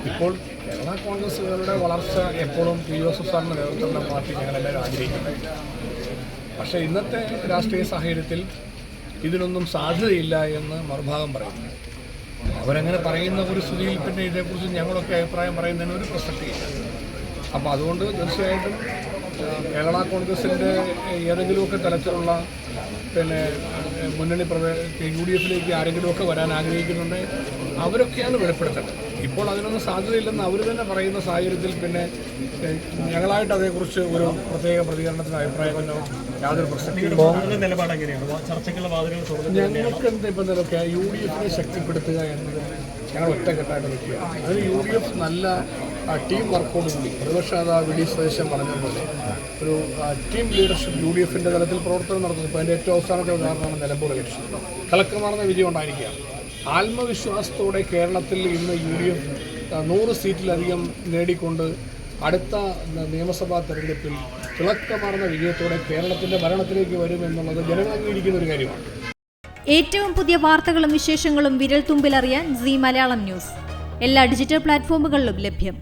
ഇപ്പോൾ കേരള കോൺഗ്രസുകാരുടെ വളർച്ച എപ്പോഴും പി ജോസഫ് സാറിൻ്റെ നേതൃത്വത്തിലുള്ള പാർട്ടി ഞങ്ങളെല്ലാവരും ആഗ്രഹിക്കുന്നുണ്ട്. പക്ഷേ ഇന്നത്തെ രാഷ്ട്രീയ സാഹചര്യത്തിൽ ഇതിനൊന്നും സാധ്യതയില്ല എന്ന് മറുഭാഗം പറയുന്നു. അവരങ്ങനെ പറയുന്ന ഒരു സ്ഥിതിയിൽ പിന്നെ ഇതേക്കുറിച്ച് ഞങ്ങളൊക്കെ അഭിപ്രായം പറയുന്നതിന് ഒരു പ്രസക്തിയില്ല. അപ്പോൾ അതുകൊണ്ട് തീർച്ചയായിട്ടും കേരള കോൺഗ്രസിൻ്റെ ഏതെങ്കിലുമൊക്കെ തലത്തിലുള്ള പിന്നെ മുന്നണി യു ഡി എഫിലേക്ക് ആരെങ്കിലുമൊക്കെ വരാൻ ആഗ്രഹിക്കുന്നുണ്ട്, അവരൊക്കെയാണ് വെളിപ്പെടുത്തേണ്ടത്. ഇപ്പോൾ അതിനൊന്നും സാധ്യതയില്ലെന്ന് അവർ തന്നെ പറയുന്ന സാഹചര്യത്തിൽ പിന്നെ ഞങ്ങളായിട്ട് അതേക്കുറിച്ച് ഒരു പ്രത്യേക പ്രതികരണത്തിന് അഭിപ്രായമോ യാതൊരു പ്രസക്തിയും. ഞങ്ങൾക്ക് എന്താ ഇപ്പം എന്തൊക്കെ യു ഡി എഫിനെ ശക്തിപ്പെടുത്തുക എന്നത് ഞങ്ങൾ ഒറ്റക്കെട്ടായിട്ട് നിൽക്കുകയാണ്. അതിന് യു ഡി എഫ് നല്ല ടീം വർക്കോടുകൂടി പ്രതിപക്ഷ നേതാവ് വി ഡി സതീശൻ പറഞ്ഞതുപോലെ ഒരു ടീം ലീഡർഷിപ്പ് യു ഡി എഫിൻ്റെ തലത്തിൽ പ്രവർത്തനം നടത്തുന്നു. ഇപ്പോൾ അതിൻ്റെ ഏറ്റവും അവസാനത്തെ ഉദാഹരണമാണ് നിലമ്പൂർ ഇലക്ഷൻ. കളക്ടർമാർന്ന വിജയം ഉണ്ടായിരിക്കുകയാണ്. ആത്മവിശ്വാസത്തോടെ കേരളത്തിൽ ഇന്ന് യു ഡി എഫ് 100 സീറ്റിലധികം നേടിക്കൊണ്ട് അടുത്ത നിയമസഭാ തെരഞ്ഞെടുപ്പിൽ തിളക്കമാർന്ന വിജയത്തോടെ കേരളത്തിൻ്റെ ഭരണത്തിലേക്ക് വരുമെന്നുള്ളത് ജനങ്ങൾ അംഗീകരിക്കുന്ന ഒരു കാര്യമാണ്. ഏറ്റവും പുതിയ വാർത്തകളും വിശേഷങ്ങളും വിരൽ തുമ്പിലറിയാൻ സീ മലയാളം ന്യൂസ് എല്ലാ ഡിജിറ്റൽ പ്ലാറ്റ്ഫോമുകളിലും ലഭ്യം.